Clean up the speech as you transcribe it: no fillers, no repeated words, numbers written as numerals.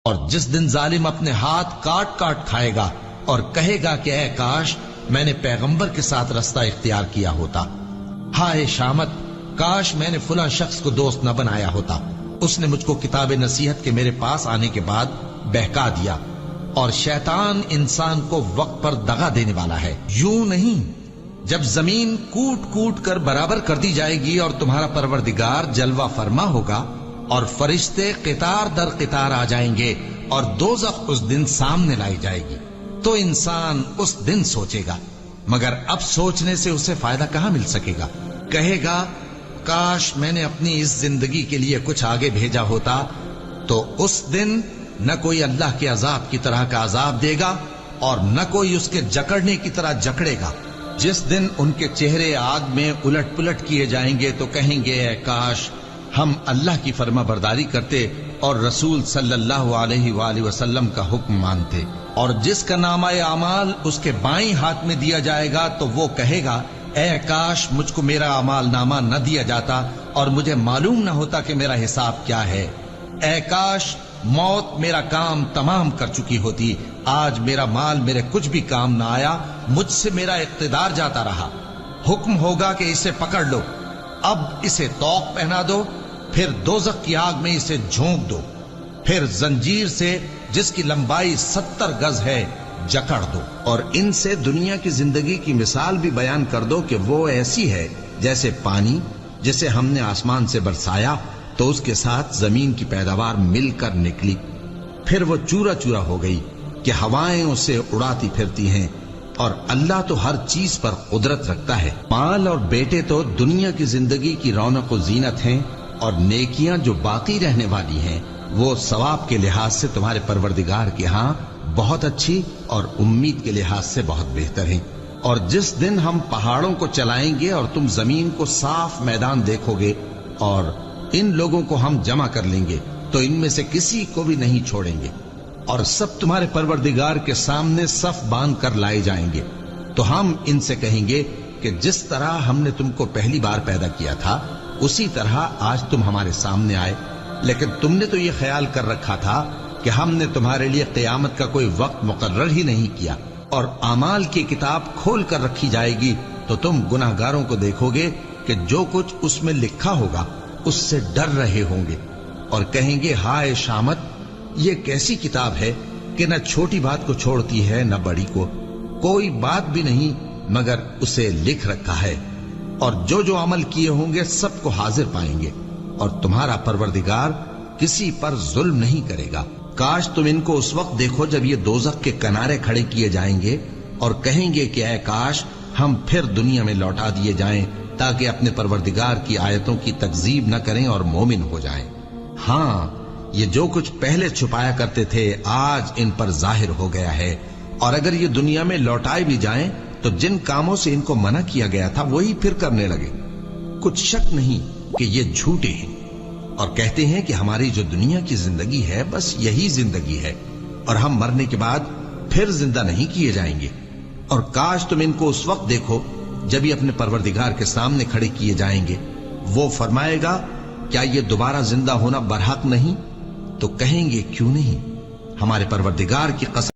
اور جس دن ظالم اپنے ہاتھ کاٹ کاٹ کھائے گا اور کہے گا کہ اے کاش میں نے پیغمبر کے ساتھ رستہ اختیار کیا ہوتا، ہائے شامت کاش میں نے فلاں شخص کو دوست نہ بنایا ہوتا، اس نے مجھ کو کتاب نصیحت کے میرے پاس آنے کے بعد بہکا دیا۔ اور شیطان انسان کو وقت پر دغا دینے والا ہے۔ یوں نہیں، جب زمین کوٹ کوٹ کر برابر کر دی جائے گی اور تمہارا پروردگار جلوہ فرما ہوگا اور فرشتے قطار در قطار آ جائیں گے اور دوزخ اس دن سامنے لائی جائے گی، تو انسان اس دن سوچے گا، مگر اب سوچنے سے اسے فائدہ کہاں مل سکے گا؟ کہے گا کاش میں نے اپنی اس زندگی کے لیے کچھ آگے بھیجا ہوتا، تو اس دن نہ کوئی اللہ کے عذاب کی طرح کا عذاب دے گا اور نہ کوئی اس کے جکڑنے کی طرح جکڑے گا۔ جس دن ان کے چہرے آگ میں الٹ پلٹ کیے جائیں گے تو کہیں گے اے کاش ہم اللہ کی فرما برداری کرتے اور رسول صلی اللہ علیہ وآلہ وسلم کا حکم مانتے۔ اور جس کا نامہ اعمال اس کے بائیں ہاتھ میں دیا جائے گا تو وہ کہے گا اے کاش مجھ کو میرا اعمال نامہ نہ دیا جاتا اور مجھے معلوم نہ ہوتا کہ میرا حساب کیا ہے۔ اے کاش موت میرا کام تمام کر چکی ہوتی، آج میرا مال میرے کچھ بھی کام نہ آیا، مجھ سے میرا اقتدار جاتا رہا۔ حکم ہوگا کہ اسے پکڑ لو، اب اسے طوق پہنا دو، پھر دوزخ کی آگ میں اسے جھونک دو، پھر زنجیر سے جس کی لمبائی 70 گز ہے جکڑ دو۔ اور ان سے دنیا کی زندگی کی مثال بھی بیان کر دو کہ وہ ایسی ہے جیسے پانی جسے ہم نے آسمان سے برسایا تو اس کے ساتھ زمین کی پیداوار مل کر نکلی، پھر وہ چورا چورا ہو گئی کہ ہوائیں اسے اڑاتی پھرتی ہیں، اور اللہ تو ہر چیز پر قدرت رکھتا ہے۔ مال اور بیٹے تو دنیا کی زندگی کی رونق و زینت ہیں، اور نیکیاں جو باقی رہنے والی ہیں وہ ثواب کے لحاظ سے تمہارے پروردگار کے ہاں بہت اچھی اور امید کے لحاظ سے بہت بہتر ہیں۔ اور جس دن ہم پہاڑوں کو چلائیں گے اور تم زمین کو صاف میدان دیکھو گے اور ان لوگوں کو ہم جمع کر لیں گے تو ان میں سے کسی کو بھی نہیں چھوڑیں گے، اور سب تمہارے پروردگار کے سامنے صف باندھ کر لائے جائیں گے، تو ہم ان سے کہیں گے کہ جس طرح ہم نے تم کو پہلی بار پیدا کیا تھا اسی طرح آج تم ہمارے سامنے آئے، لیکن تم نے تو یہ خیال کر رکھا تھا کہ ہم نے تمہارے لیے قیامت کا کوئی وقت مقرر ہی نہیں کیا، اور اعمال کی کتاب کھول کر رکھی جائے گی تو تم گناہگاروں کو دیکھو گے کہ جو کچھ اس میں لکھا ہوگا اس سے ڈر رہے ہوں گے، اور کہیں گے ہائے شامت یہ کیسی کتاب ہے کہ نہ چھوٹی بات کو چھوڑتی ہے نہ بڑی کو، کوئی بات بھی نہیں مگر اسے لکھ رکھا ہے، اور جو جو عمل کیے ہوں گے سب کو حاضر پائیں گے، اور تمہارا پروردگار کسی پر ظلم نہیں کرے گا۔ کاش تم ان کو اس وقت دیکھو جب یہ دوزخ کے کنارے کھڑے کیے جائیں گے اور کہیں گے کہ اے کاش ہم پھر دنیا میں لوٹا دیے جائیں تاکہ اپنے پروردگار کی آیتوں کی تکذیب نہ کریں اور مومن ہو جائیں۔ ہاں یہ جو کچھ پہلے چھپایا کرتے تھے آج ان پر ظاہر ہو گیا ہے، اور اگر یہ دنیا میں لوٹائے بھی جائیں تو جن کاموں سے ان کو منع کیا گیا تھا وہی پھر کرنے لگے۔ کچھ شک نہیں کہ یہ جھوٹے ہیں اور کہتے ہیں کہ ہماری جو دنیا کی زندگی ہے بس یہی زندگی ہے اور ہم مرنے کے بعد پھر زندہ نہیں کیے جائیں گے۔ اور کاش تم ان کو اس وقت دیکھو جب یہ اپنے پروردگار کے سامنے کھڑے کیے جائیں گے، وہ فرمائے گا کیا یہ دوبارہ زندہ ہونا برحق نہیں؟ تو کہیں گے کیوں نہیں، ہمارے پروردگار کی قسم